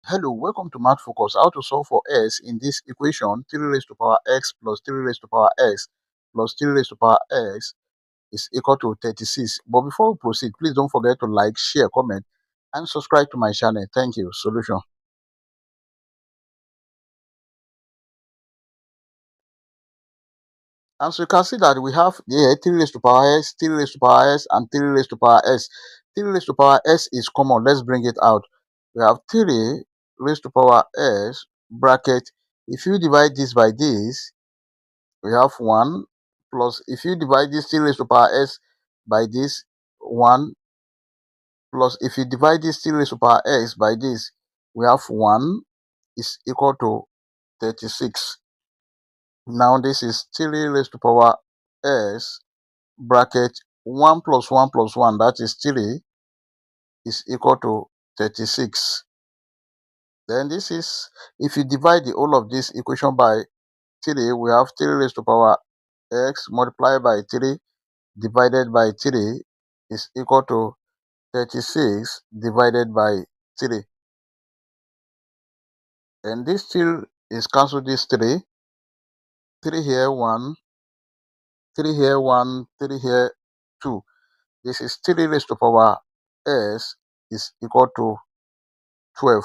Hello, welcome to Math Focus. How to solve for s in this equation 3 raised to power x plus 3 raised to power x plus 3 raised to power x is equal to 36. But before we proceed, please don't forget to like, share, comment, and subscribe to my channel. Thank you. Solution. And so you can see that we have here 3 raised to power s, 3 raised to power s, and 3 raised to power s. 3 raised to power s is common. Let's bring it out. We have 3 raised to power s bracket. If you divide this by this, we have 1 plus, if you divide this 3 raised to power s by this 1 plus, if you divide this 3 raised to power x by this, we have 1 is equal to 36. Now this is 3 raised to power s bracket 1 plus 1 plus 1, that is 3, is equal to 36. Then this is, if you divide the whole of this equation by 3, we have 3 raised to power x multiplied by 3 divided by 3 is equal to 36 divided by 3. And this still is cancel this 3. 3 here 1, 3 here 1, 3 here 2. This is 3 raised to power s is equal to 12.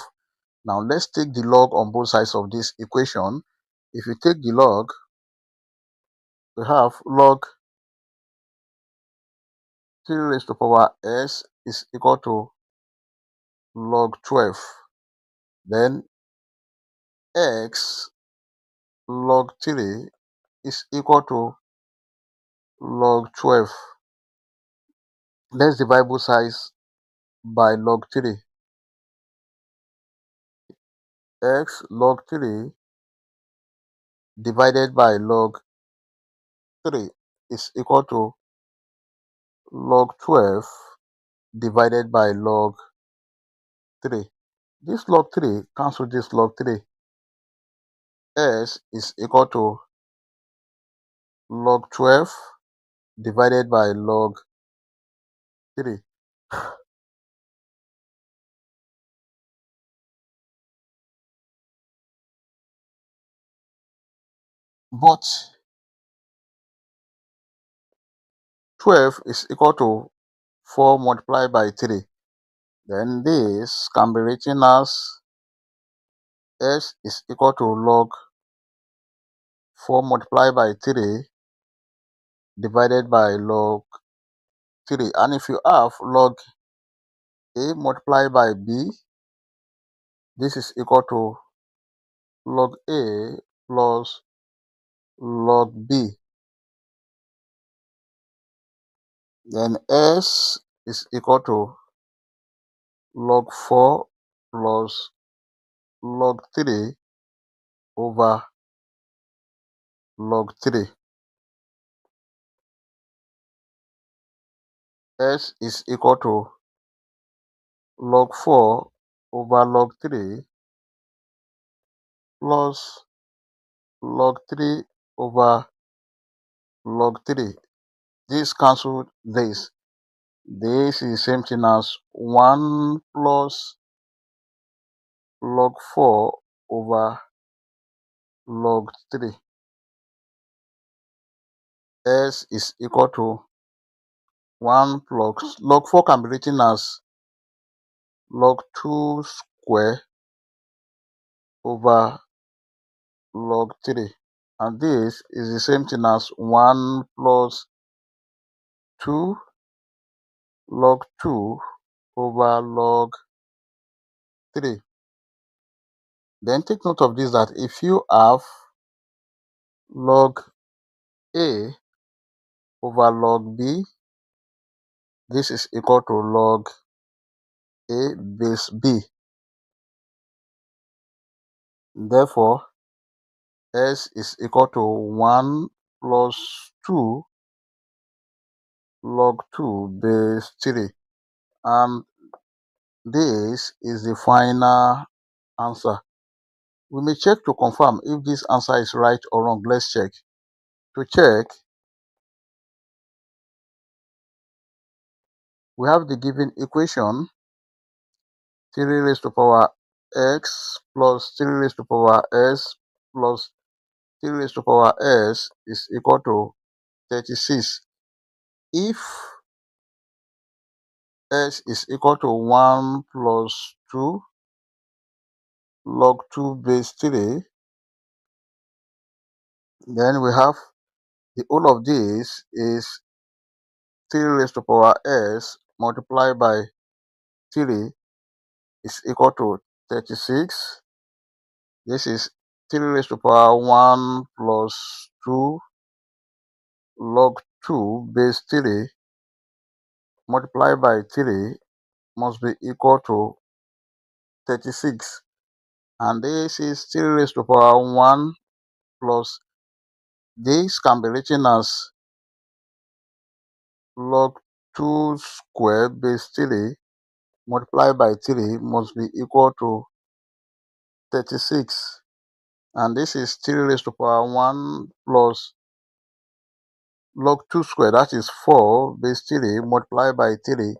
Now let's take the log on both sides of this equation. If you take the log, we have log 3 raised to power s is equal to log 12. Then x log 3 is equal to log 12. Let's divide both sides by log 3. X log 3 divided by log 3 is equal to log 12 divided by log 3. This log 3 cancel this log 3. S is equal to log 12 divided by log 3. But 12 is equal to 4 multiplied by 3. Then this can be written as S is equal to log 4 multiplied by 3 divided by log 3. And if you have log A multiplied by B, this is equal to log A plus log B. Then S is equal to log 4 plus log 3 over log 3. S is equal to log 4 over log 3 plus log 3 over log 3. This cancel this. This is same thing as 1 plus log 4 over log 3. S is equal to 1 plus log 4 can be written as log 2 square over log 3. And this is the same thing as 1 plus 2 log 2 over log 3. Then take note of this, that if you have log A over log B, this is equal to log A base B. Therefore, S is equal to 1 plus 2 log 2 base 3. And this is the final answer. We may check to confirm if this answer is right or wrong. Let's check. To check, we have the given equation 3 raised to power x plus 3 raised to power s plus 3 raised to power s is equal to 36. If s is equal to 1 plus 2 log 2 base 3, then we have the whole of this is 3 raised to power s multiplied by 3 is equal to 36. This is 3 raised to power 1 plus 2 log 2 base 3 multiplied by 3 must be equal to 36. And this is 3 raised to power 1 plus this can be written as log 2 square base 3 multiplied by 3 must be equal to 36. And this is 3 raised to power 1 plus log 2 square, that is 4 base 3 multiplied by 3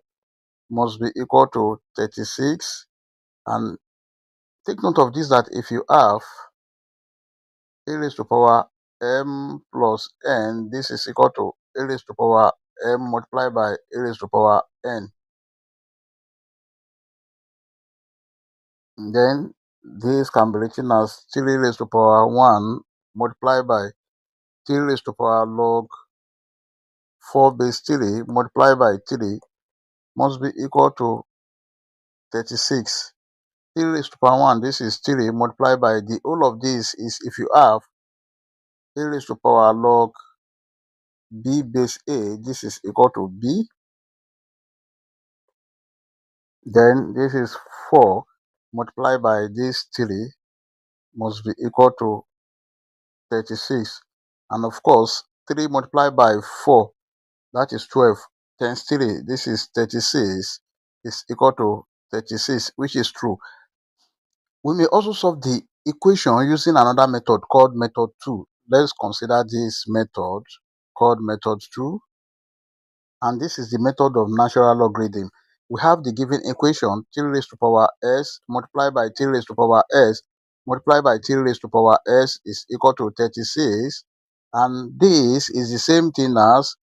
must be equal to 36. And take note of this, that if you have a raised to power m plus n, this is equal to a raised to power m multiplied by a raised to power n. Then this can be written as 3 raised to power 1 multiplied by 3 raised to power log 4 base 3 multiplied by 3 must be equal to 36. 3 raised to power 1, this is 3 multiplied by the whole of this is, if you have a raised to power log b base a, this is equal to b. Then this is 4 multiplied by this 3 must be equal to 36. And of course, 3 multiplied by 4, that is 12, times 3, this is 36, is equal to 36, which is true. We may also solve the equation using another method called method 2. Let's consider this method called method 2. And this is the method of natural logarithm. We have the given equation 3 raised to power s multiplied by 3 raised to power s multiplied by 3 raised to power s is equal to 36. And this is the same thing as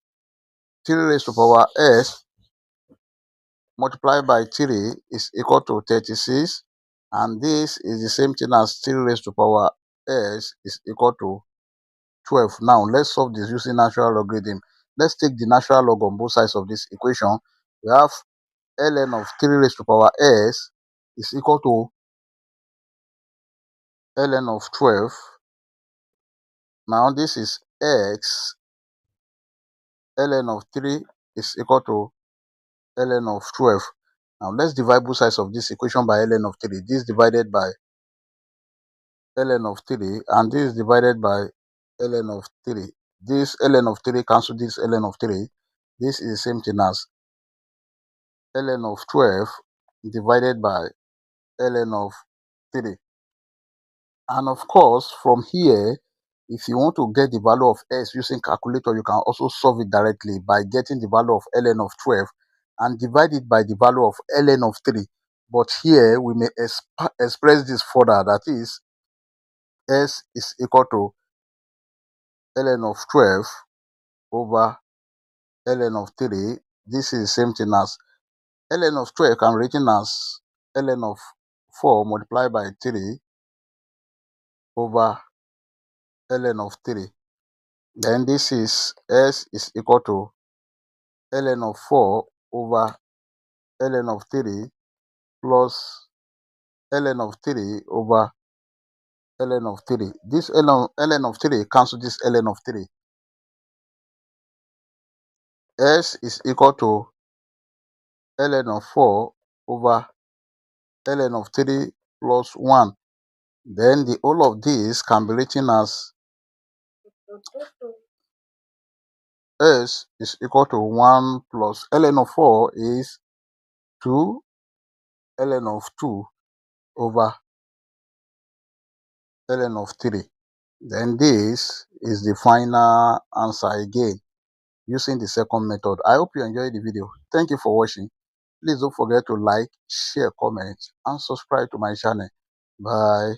3 raised to power s multiplied by 3 is equal to 36. And this is the same thing as 3 raised to power s is equal to 12. Now let's solve this using natural logarithm. Let's take the natural log on both sides of this equation. We have ln of 3 raised to power s is equal to ln of 12. Now this is x, ln of 3 is equal to ln of 12. Now let's divide both sides of this equation by ln of 3. This divided by ln of 3 and this is divided by ln of 3. This ln of 3 cancel this ln of 3. This is the same thing as ln of 12 divided by ln of 3. And of course, from here, if you want to get the value of s using calculator, you can also solve it directly by getting the value of ln of 12 and divide it by the value of ln of 3. But here we may express this further, that is, s is equal to ln of 12 over ln of 3. This is the same thing as ln of 12 can be written as ln of 4 multiplied by 3 over ln of 3. Then this is s is equal to ln of 4 over ln of 3 plus ln of 3 over ln of 3. This ln of 3 cancel this ln of 3. S is equal to ln of 4 over ln of 3 plus 1. Then the whole of this can be written as s is equal to 1 plus ln of 4 is 2 ln of 2 over ln of 3. Then this is the final answer again using the second method. I hope you enjoyed the video. Thank you for watching. Please don't forget to like, share, comment, and subscribe to my channel. Bye.